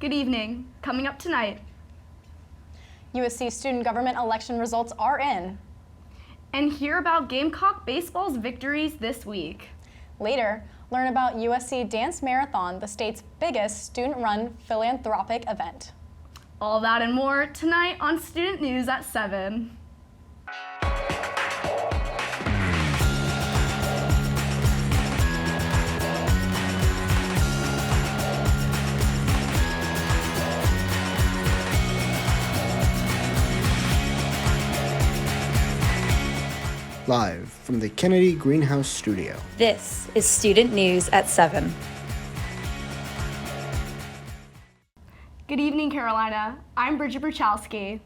Good evening. Coming up tonight. USC student government election results are in. And hear about Gamecock baseball's victories this week. Later, learn about USC Dance Marathon, the state's biggest student-run philanthropic event. All that and more tonight on Student News at 7. Live from the Kennedy Greenhouse Studio. This is Student News at 7. Good evening, Carolina. I'm Bridget Bruchalski.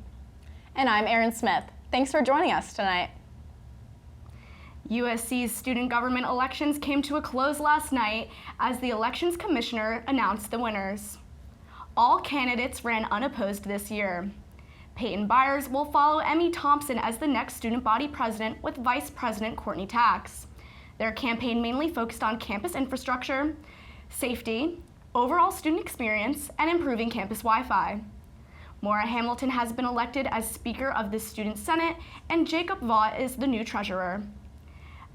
And I'm Erin Smith. Thanks for joining us tonight. USC's student government elections came to a close last night as the elections commissioner announced the winners. All candidates ran unopposed this year. Peyton Byers will follow Emmy Thompson as the next student body president with Vice President Courtney Tax. Their campaign mainly focused on campus infrastructure, safety, overall student experience, and improving campus Wi-Fi. Maura Hamilton has been elected as Speaker of the Student Senate, and Jacob Wyatt is the new treasurer.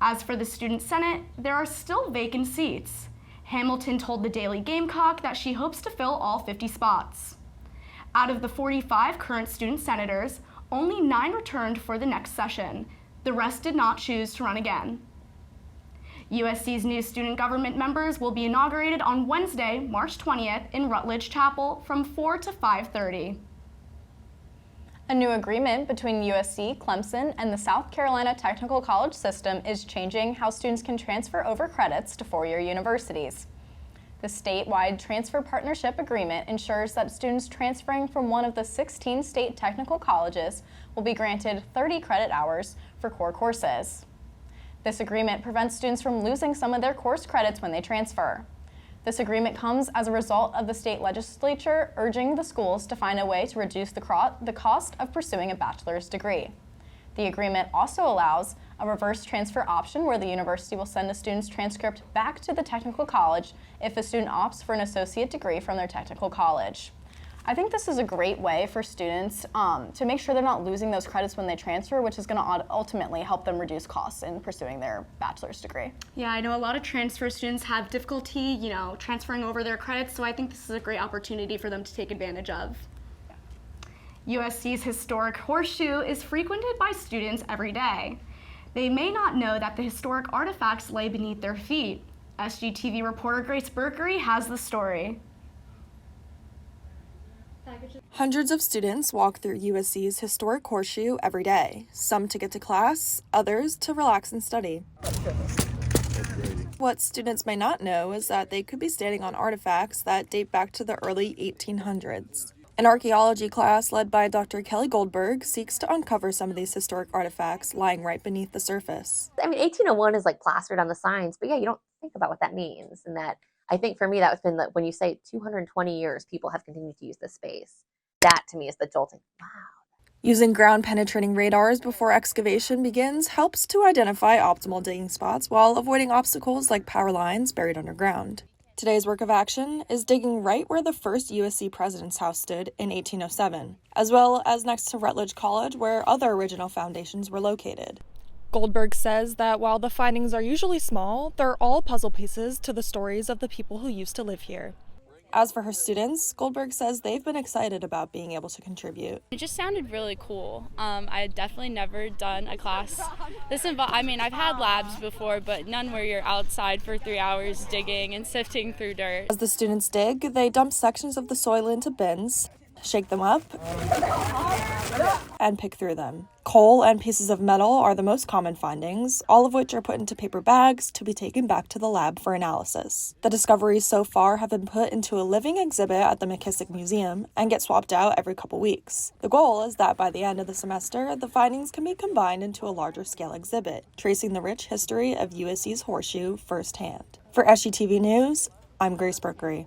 As for the Student Senate, there are still vacant seats. Hamilton told the Daily Gamecock that she hopes to fill all 50 spots. Out of the 45 current student senators, only 9 returned for the next session. The rest did not choose to run again. USC's new student government members will be inaugurated on Wednesday, March 20th in Rutledge Chapel from 4 to 5:30. A new agreement between USC, Clemson, and the South Carolina Technical College system is changing how students can transfer over credits to four-year universities. The statewide transfer partnership agreement ensures that students transferring from one of the 16 state technical colleges will be granted 30 credit hours for core courses. This agreement prevents students from losing some of their course credits when they transfer. This agreement comes as a result of the state legislature urging the schools to find a way to reduce the cost of pursuing a bachelor's degree. The agreement also allows a reverse transfer option where the university will send a student's transcript back to the technical college if a student opts for an associate degree from their technical college. I think this is a great way for students to make sure they're not losing those credits when they transfer, which is going to ultimately help them reduce costs in pursuing their bachelor's degree. Yeah, I know a lot of transfer students have difficulty, transferring over their credits, so I think this is a great opportunity for them to take advantage of. USC's historic horseshoe is frequented by students every day. They may not know that the historic artifacts lay beneath their feet. SGTV reporter Grace Berkery has the story. Hundreds of students walk through USC's historic horseshoe every day, some to get to class, others to relax and study. What students may not know is that they could be standing on artifacts that date back to the early 1800s. An archaeology class led by Dr. Kelly Goldberg seeks to uncover some of these historic artifacts lying right beneath the surface. I mean, 1801 is like plastered on the signs, but yeah, you don't think about what that means. And that, I think for me, that's been when you say 220 years, people have continued to use this space. That to me is the jolting. Wow. Using ground-penetrating radars before excavation begins helps to identify optimal digging spots while avoiding obstacles like power lines buried underground. Today's work of action is digging right where the first USC president's house stood in 1807, as well as next to Rutledge College where other original foundations were located. Goldberg says that while the findings are usually small, they're all puzzle pieces to the stories of the people who used to live here. As for her students, Goldberg says they've been excited about being able to contribute. It just sounded really cool. I had definitely never done a class I've had labs before, but none where you're outside for 3 hours digging and sifting through dirt. As the students dig, they dump sections of the soil into bins, shake them up, and pick through them. Coal and pieces of metal are the most common findings, all of which are put into paper bags to be taken back to the lab for analysis. The discoveries so far have been put into a living exhibit at the McKissick Museum and get swapped out every couple weeks. The goal is that by the end of the semester, the findings can be combined into a larger scale exhibit, tracing the rich history of USC's horseshoe firsthand. For SGTV News, I'm Grace Berkery.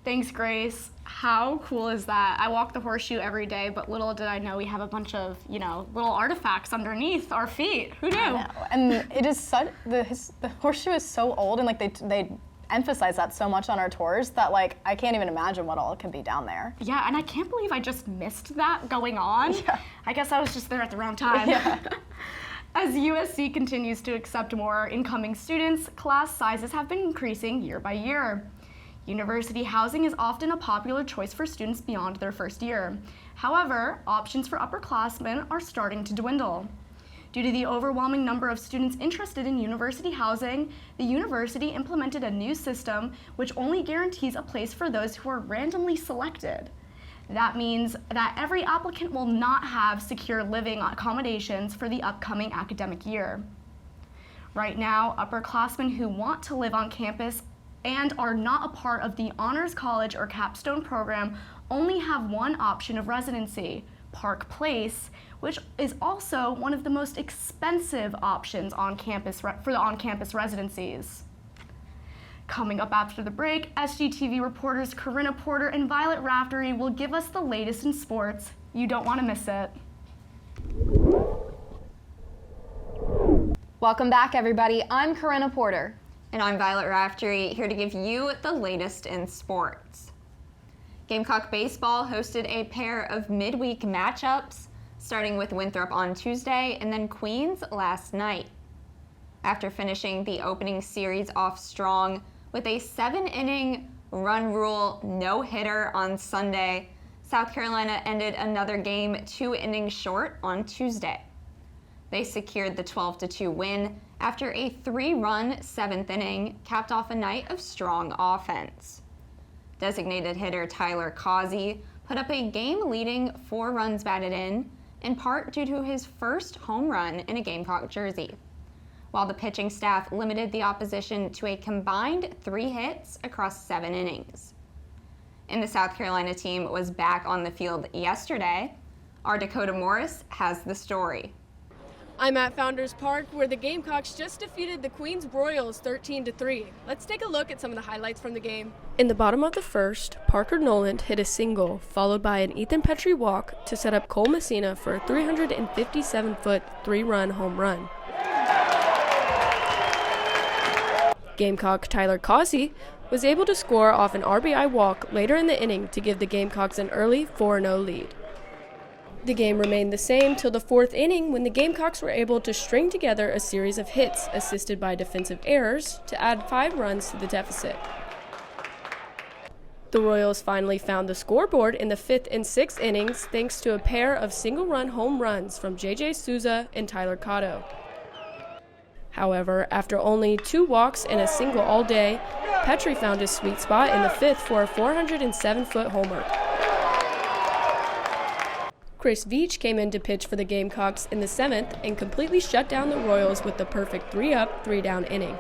Thanks, Grace. How cool is that? I walk the horseshoe every day, but little did I know we have a bunch of, little artifacts underneath our feet. Who knew? I know. And it is the horseshoe is so old, and they emphasize that so much on our tours that, like, I can't even imagine what all can be down there. Yeah, and I can't believe I just missed that going on. Yeah. I guess I was just there at the wrong time. Yeah. As USC continues to accept more incoming students, class sizes have been increasing year by year. University housing is often a popular choice for students beyond their first year. However, options for upperclassmen are starting to dwindle. Due to the overwhelming number of students interested in university housing, the university implemented a new system which only guarantees a place for those who are randomly selected. That means that every applicant will not have secure living accommodations for the upcoming academic year. Right now, upperclassmen who want to live on campus and are not a part of the Honors College or Capstone program only have one option of residency, Park Place, which is also one of the most expensive options on campus for the on-campus residencies. Coming up after the break, SGTV reporters Karenna Porter and Violet Raftery will give us the latest in sports. You don't want to miss it. Welcome back, everybody. I'm Karenna Porter. And I'm Violet Raftery, here to give you the latest in sports. Gamecock Baseball hosted a pair of midweek matchups, starting with Winthrop on Tuesday and then Queens last night. After finishing the opening series off strong with a 7-inning run rule no-hitter on Sunday, South Carolina ended another game 2 innings short on Tuesday. They secured the 12-2 win after a 3-run 7th inning capped off a night of strong offense. Designated hitter Tyler Causey put up a game-leading 4 runs batted in part due to his first home run in a Gamecock jersey, while the pitching staff limited the opposition to a combined 3 hits across 7 innings. And the South Carolina team was back on the field yesterday. Our Dakota Morris has the story. I'm at Founders Park, where the Gamecocks just defeated the Queens Royals 13-3. Let's take a look at some of the highlights from the game. In the bottom of the first, Parker Noland hit a single, followed by an Ethan Petrie walk to set up Cole Messina for a 357-foot 3-run home run. Gamecock Tyler Causey was able to score off an RBI walk later in the inning to give the Gamecocks an early 4-0 lead. The game remained the same till the 4th inning when the Gamecocks were able to string together a series of hits assisted by defensive errors to add 5 runs to the deficit. The Royals finally found the scoreboard in the 5th and 6th innings thanks to a pair of single-run home runs from J.J. Souza and Tyler Cotto. However, after only 2 walks and a single all day, Petrie found his sweet spot in the 5th for a 407-foot homer. Chris Veach came in to pitch for the Gamecocks in the 7th and completely shut down the Royals with the perfect 3-up, 3-down inning.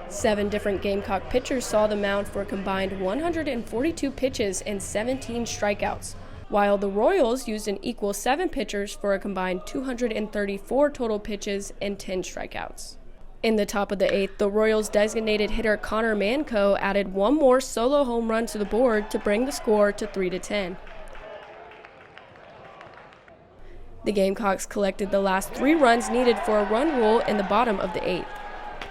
7 different Gamecock pitchers saw the mound for a combined 142 pitches and 17 strikeouts, while the Royals used an equal 7 pitchers for a combined 234 total pitches and 10 strikeouts. In the top of the 8th, the Royals' designated hitter Connor Manco added 1 more solo home run to the board to bring the score to 3-10. The Gamecocks collected the last 3 runs needed for a run rule in the bottom of the 8th.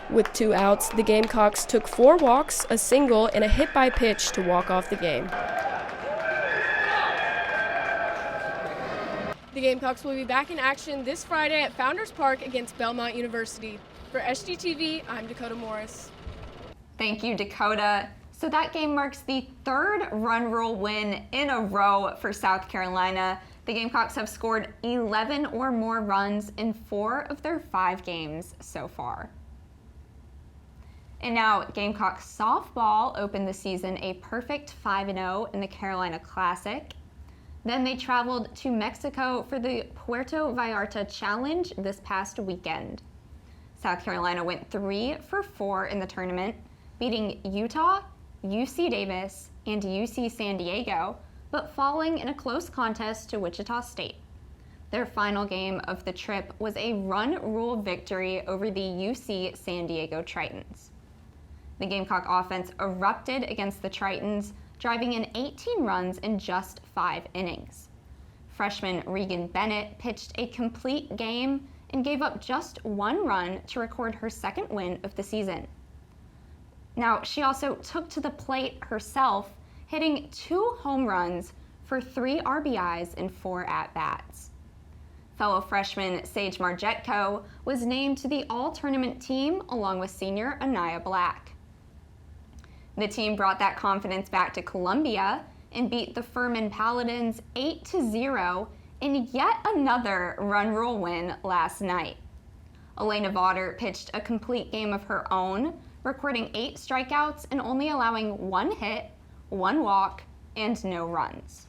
With 2 outs, the Gamecocks took 4 walks, a single, and a hit by pitch to walk off the game. The Gamecocks will be back in action this Friday at Founders Park against Belmont University. For SGTV, I'm Dakota Morris. Thank you, Dakota. So that game marks the 3rd run rule win in a row for South Carolina. The Gamecocks have scored 11 or more runs in 4 of their 5 games so far. And now Gamecock softball opened the season a perfect 5-0 in the Carolina Classic. Then they traveled to Mexico for the Puerto Vallarta Challenge this past weekend. South Carolina went 3 for 4 in the tournament, beating Utah, UC Davis, and UC San Diego, but falling in a close contest to Wichita State. Their final game of the trip was a run rule victory over the UC San Diego Tritons. The Gamecock offense erupted against the Tritons, driving in 18 runs in just 5 innings. Freshman Regan Bennett pitched a complete game and gave up just 1 run to record her 2nd win of the season. Now, she also took to the plate herself, hitting 2 home runs for 3 RBIs and 4 at-bats. Fellow freshman Sage Margetko was named to the all-tournament team along with senior Anaya Black. The team brought that confidence back to Columbia and beat the Furman Paladins 8-0 in yet another run rule win last night. Elena Vaughter pitched a complete game of her own, recording 8 strikeouts and only allowing 1 hit, 1 walk, and no runs.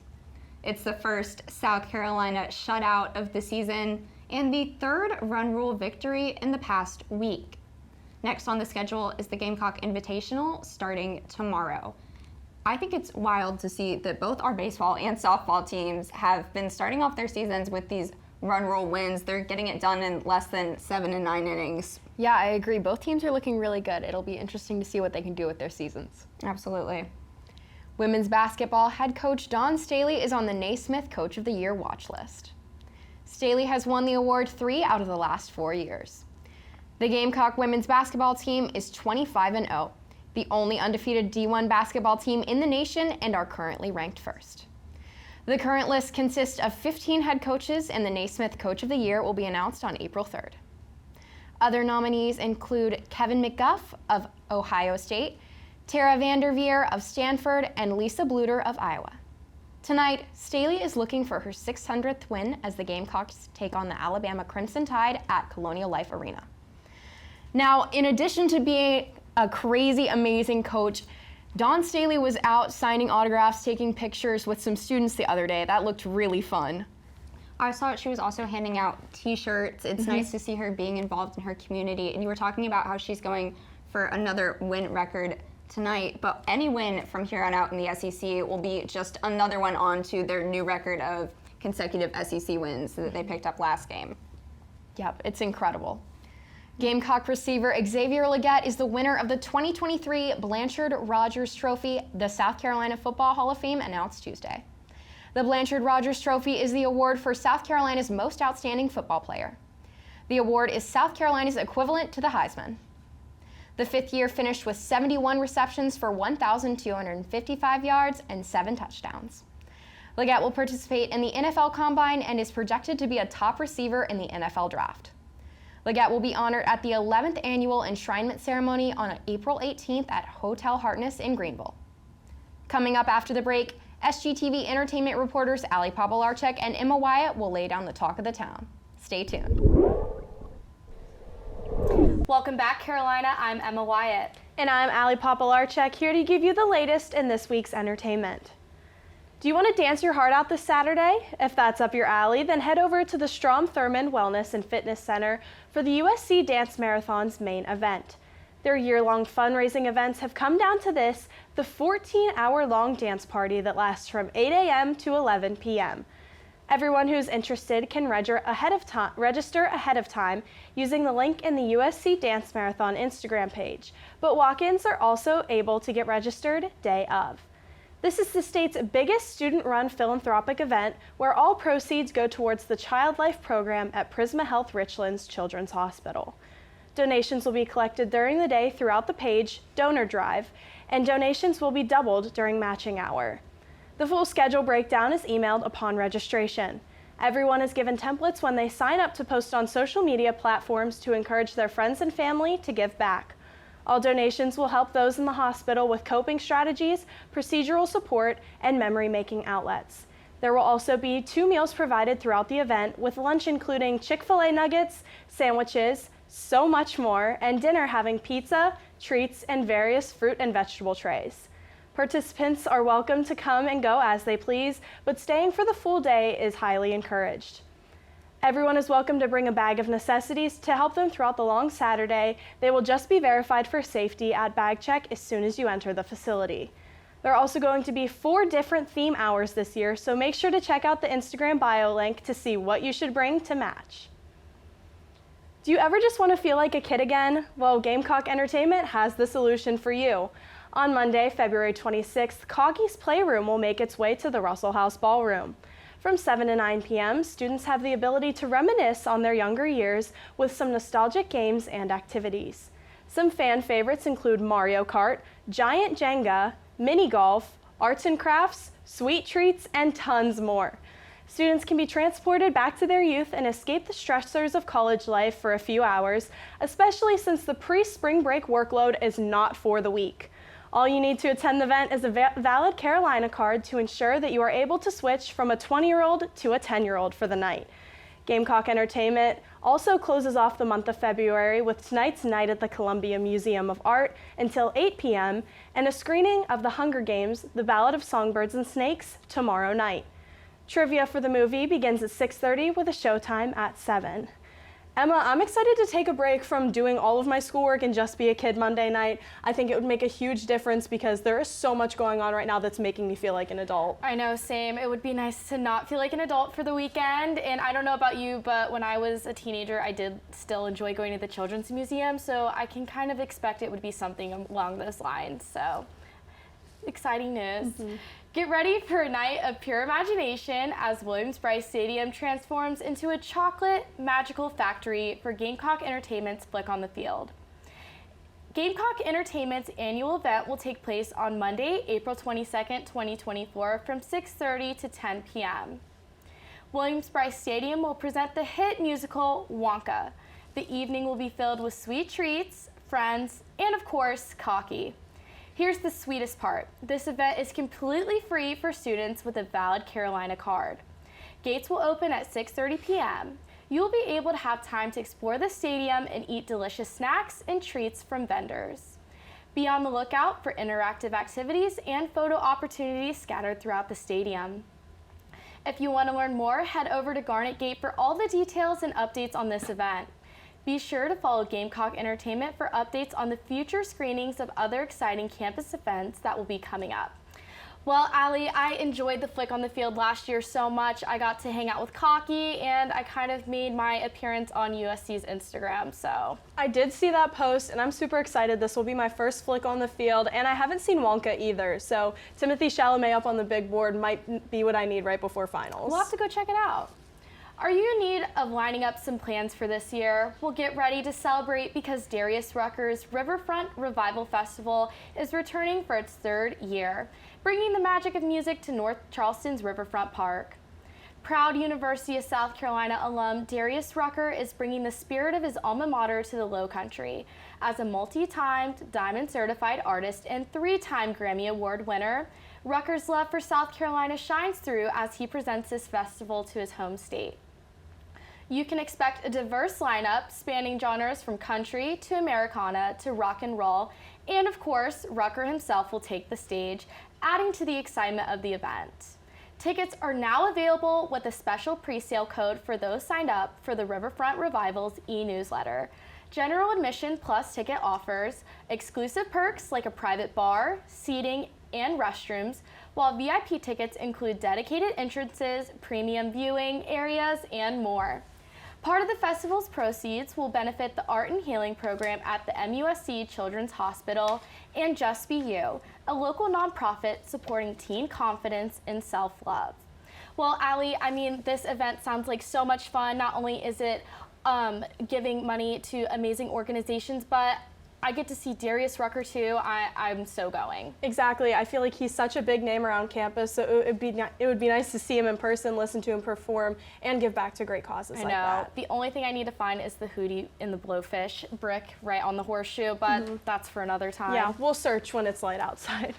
It's the first South Carolina shutout of the season and the 3rd run rule victory in the past week. Next on the schedule is the Gamecock Invitational starting tomorrow. I think it's wild to see that both our baseball and softball teams have been starting off their seasons with these run rule wins. They're getting it done in less than 7 and 9 innings. Yeah, I agree. Both teams are looking really good. It'll be interesting to see what they can do with their seasons. Absolutely. Women's basketball head coach Dawn Staley is on the Naismith Coach of the Year watch list. Staley has won the award 3 out of the last 4 years. The Gamecock women's basketball team is 25-0, the only undefeated D1 basketball team in the nation, and are currently ranked first. The current list consists of 15 head coaches, and the Naismith Coach of the Year will be announced on April 3rd. Other nominees include Kevin McGuff of Ohio State, Tara Vanderveer of Stanford, and Lisa Bluter of Iowa. Tonight, Staley is looking for her 600th win as the Gamecocks take on the Alabama Crimson Tide at Colonial Life Arena. Now, in addition to being a crazy, amazing coach, Dawn Staley was out signing autographs, taking pictures with some students the other day. That looked really fun. I saw she was also handing out t-shirts. It's nice to see her being involved in her community. And you were talking about how she's going for another win record tonight, but any win from here on out in the SEC will be just another one onto their new record of consecutive SEC wins that they picked up last game. Yep, it's incredible. Gamecock receiver Xavier Legette is the winner of the 2023 Blanchard Rogers Trophy, the South Carolina Football Hall of Fame announced Tuesday. The Blanchard Rogers Trophy is the award for South Carolina's most outstanding football player. The award is South Carolina's equivalent to the Heisman. The 5th year finished with 71 receptions for 1,255 yards and 7 touchdowns. Legette will participate in the NFL Combine and is projected to be a top receiver in the NFL Draft. Legette will be honored at the 11th annual enshrinement ceremony on April 18th at Hotel Hartness in Greenville. Coming up after the break, SGTV entertainment reporters Ali Popielarczyk and Emma Wyatt will lay down the talk of the town. Stay tuned. Welcome back, Carolina. I'm Emma Wyatt. And I'm Ali Popielarczyk, here to give you the latest in this week's entertainment. Do you want to dance your heart out this Saturday? If that's up your alley, then head over to the Strom Thurmond Wellness and Fitness Center for the USC Dance Marathon's main event. Their year-long fundraising events have come down to this, the 14-hour-long dance party that lasts from 8 a.m. to 11 p.m. Everyone who's interested can register ahead of time using the link in the USC Dance Marathon Instagram page, but walk-ins are also able to get registered day of. This is the state's biggest student-run philanthropic event where all proceeds go towards the Child Life program at Prisma Health Richlands Children's Hospital. Donations will be collected during the day throughout the page, Donor Drive, and donations will be doubled during matching hour. The full schedule breakdown is emailed upon registration. Everyone is given templates when they sign up to post on social media platforms to encourage their friends and family to give back. All donations will help those in the hospital with coping strategies, procedural support, and memory-making outlets. There will also be 2 meals provided throughout the event, with lunch including Chick-fil-A nuggets, sandwiches, so much more, and dinner having pizza, treats, and various fruit and vegetable trays. Participants are welcome to come and go as they please, but staying for the full day is highly encouraged. Everyone is welcome to bring a bag of necessities to help them throughout the long Saturday. They will just be verified for safety at bag check as soon as you enter the facility. There are also going to be 4 different theme hours this year, so make sure to check out the Instagram bio link to see what you should bring to match. Do you ever just want to feel like a kid again? Well, Gamecock Entertainment has the solution for you. On Monday, February 26th, Coggy's Playroom will make its way to the Russell House Ballroom. From 7 to 9 p.m., students have the ability to reminisce on their younger years with some nostalgic games and activities. Some fan favorites include Mario Kart, Giant Jenga, Mini Golf, Arts and Crafts, Sweet Treats, and tons more. Students can be transported back to their youth and escape the stressors of college life for a few hours, especially since the pre-spring break workload is not for the weak. All you need to attend the event is a valid Carolina card to ensure that you are able to switch from a 20-year-old to a 10-year-old for the night. Gamecock Entertainment also closes off the month of February with tonight's night at the Columbia Museum of Art until 8 p.m. and a screening of The Hunger Games: The Ballad of Songbirds and Snakes tomorrow night. Trivia for the movie begins at 6:30 with a showtime at 7. Emma, I'm excited to take a break from doing all of my schoolwork and just be a kid Monday night. I think it would make a huge difference because there is so much going on right now that's making me feel like an adult. I know, same. It would be nice to not feel like an adult for the weekend. And I don't know about you, but when I was a teenager, I did still enjoy going to the Children's Museum, so I can kind of expect it would be something along those lines. So, exciting news. Mm-hmm. Get ready for a night of pure imagination as Williams-Brice Stadium transforms into a chocolate magical factory for Gamecock Entertainment's Flick on the Field. Gamecock Entertainment's annual event will take place on Monday, April 22nd, 2024 from 6:30 to 10 p.m. Williams-Brice Stadium will present the hit musical Wonka. The evening will be filled with sweet treats, friends, and of course, coffee. Here's the sweetest part. This event is completely free for students with a valid Carolina card. Gates will open at 6:30 p.m. You'll be able to have time to explore the stadium and eat delicious snacks and treats from vendors. Be on the lookout for interactive activities and photo opportunities scattered throughout the stadium. If you want to learn more, head over to Garnet Gate for all the details and updates on this event. Be sure to follow Gamecock Entertainment for updates on the future screenings of other exciting campus events that will be coming up. Well, Allie, I enjoyed the Flick on the Field last year so much. I got to hang out with Cocky, and I kind of made my appearance on USC's Instagram, so. I did see that post, and I'm super excited. This will be my first Flick on the Field, and I haven't seen Wonka either, so Timothée Chalamet up on the big board might be what I need right before finals. We'll have to go check it out. Are you in need of lining up some plans for this year? Well, get ready to celebrate because Darius Rucker's Riverfront Revival Festival is returning for its third year, bringing the magic of music to North Charleston's Riverfront Park. Proud University of South Carolina alum Darius Rucker is bringing the spirit of his alma mater to the Lowcountry. As a multi-timed Diamond Certified artist and 3-time Grammy Award winner, Rucker's love for South Carolina shines through as he presents this festival to his home state. You can expect a diverse lineup spanning genres from country to Americana to rock and roll, and of course, Rucker himself will take the stage, adding to the excitement of the event. Tickets are now available with a special pre-sale code for those signed up for the Riverfront Revival's e-newsletter. General admission plus ticket offers, exclusive perks like a private bar, seating, and restrooms, while VIP tickets include dedicated entrances, premium viewing areas, and more. Part of the festival's proceeds will benefit the Art and Healing Program at the MUSC Children's Hospital and Just Be You, a local nonprofit supporting teen confidence and self-love. Well, Allie, I mean, this event sounds like so much fun. Not only is it giving money to amazing organizations, but I get to see Darius Rucker too. I'm so going. Exactly. I feel like he's such a big name around campus, so it would be nice to see him in person, listen to him perform, and give back to great causes like that. The only thing I need to find is the Hootie in the Blowfish brick right on the horseshoe, but that's for another time. Yeah, we'll search when it's light outside.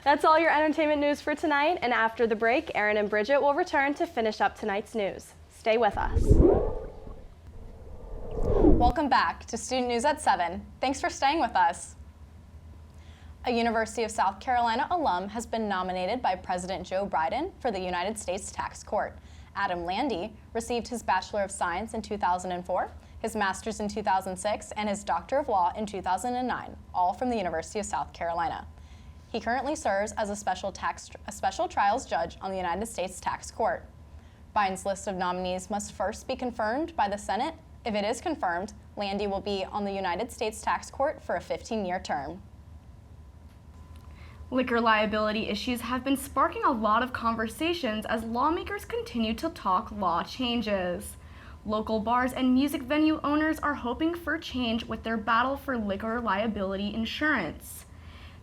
That's all your entertainment news for tonight, and after the break, Erin and Bridget will return to finish up tonight's news. Stay with us. Welcome back to Student News at 7. Thanks for staying with us. A University of South Carolina alum has been nominated by President Joe Biden for the United States Tax Court. Adam Landy received his Bachelor of Science in 2004, his Master's in 2006, and his Doctor of Law in 2009, all from the University of South Carolina. He currently serves as a special trials judge on the United States Tax Court. Biden's list of nominees must first be confirmed by the Senate. If it is confirmed, Landy will be on the United States Tax Court for a 15-year term. Liquor liability issues have been sparking a lot of conversations as lawmakers continue to talk law changes. Local bars and music venue owners are hoping for change with their battle for liquor liability insurance.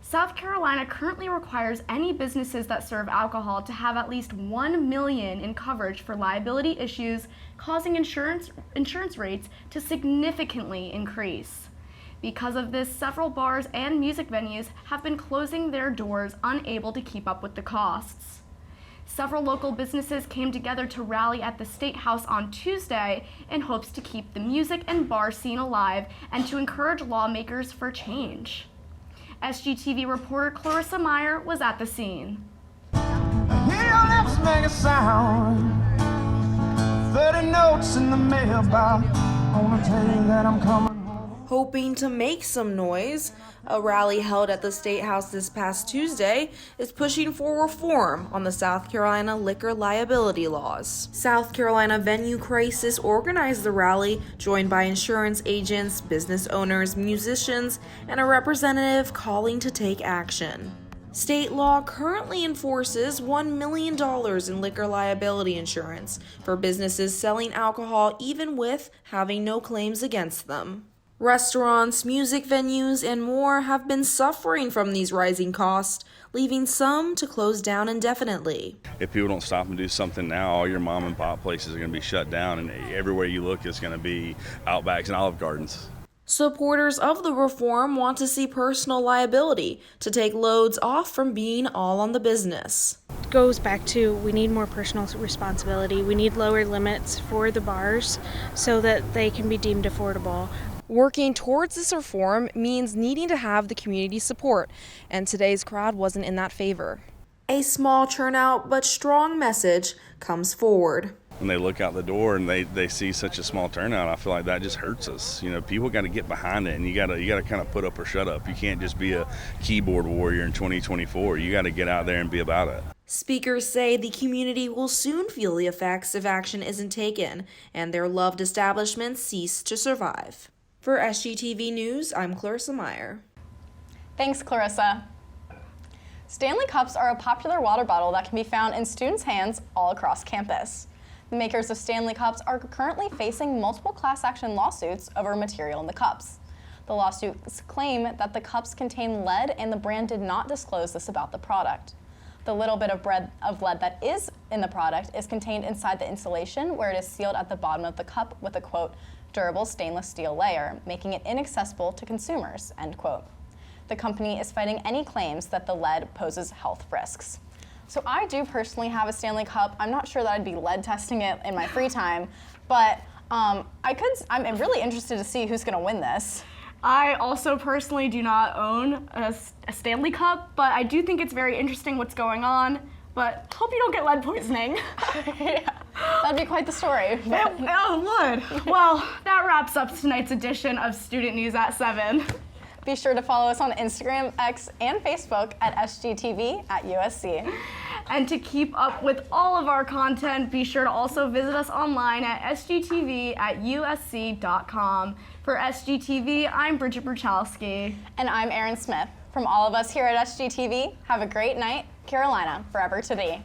South Carolina currently requires any businesses that serve alcohol to have at least $1 million in coverage for liability issues, causing insurance rates to significantly increase. Because of this, several bars and music venues have been closing their doors, unable to keep up with the costs. Several local businesses came together to rally at the State House on Tuesday in hopes to keep the music and bar scene alive and to encourage lawmakers for change. SGTV reporter Clarissa Meyer was at the scene. Hear your lips make a sound. 30 notes in the mailbox. I wanna tell you that I'm coming. Hoping to make some noise, a rally held at the State House this past Tuesday is pushing for reform on the South Carolina liquor liability laws. South Carolina Venue Crisis organized the rally, joined by insurance agents, business owners, musicians, and a representative calling to take action. State law currently enforces $1 million in liquor liability insurance for businesses selling alcohol even with having no claims against them. Restaurants, music venues, and more have been suffering from these rising costs, leaving some to close down indefinitely. If people don't stop and do something now, all your mom and pop places are going to be shut down, and everywhere you look is going to be Outbacks and Olive Gardens. Supporters of the reform want to see personal liability to take loads off from being all on the business. Goes back to we need more personal responsibility. We need lower limits for the bars so that they can be deemed affordable. Working towards this reform means needing to have the community support, and today's crowd wasn't in that favor. A small turnout but strong message comes forward. When they look out the door and they see such a small turnout, I feel like that just hurts us. You know, people got to get behind it, and you got to kind of put up or shut up. You can't just be a keyboard warrior in 2024. You got to get out there and be about it. Speakers say the community will soon feel the effects if action isn't taken, and their loved establishments cease to survive. For SGTV News, I'm Clarissa Meyer. Thanks, Clarissa. Stanley Cups are a popular water bottle that can be found in students' hands all across campus. The makers of Stanley Cups are currently facing multiple class action lawsuits over material in the cups. The lawsuits claim that the cups contain lead and the brand did not disclose this about the product. The little bit of lead that is in the product is contained inside the insulation, where it is sealed at the bottom of the cup with a, quote, durable stainless steel layer, making it inaccessible to consumers, end quote. The company is fighting any claims that the lead poses health risks. So I do personally have a Stanley Cup. I'm not sure that I'd be lead testing it in my free time, but I'm really interested to see who's gonna win this. I also personally do not own a Stanley Cup, but I do think it's very interesting what's going on. But hope you don't get lead poisoning. Yeah, that'd be quite the story. It would. Well, that wraps up tonight's edition of Student News at 7. Be sure to follow us on Instagram, X, and Facebook at SGTV at USC. And to keep up with all of our content, be sure to also visit us online at sgtv at usc.com. For SGTV, I'm Bridget Bruchalski. And I'm Erin Smith. From all of us here at SGTV, have a great night. Carolina, forever today.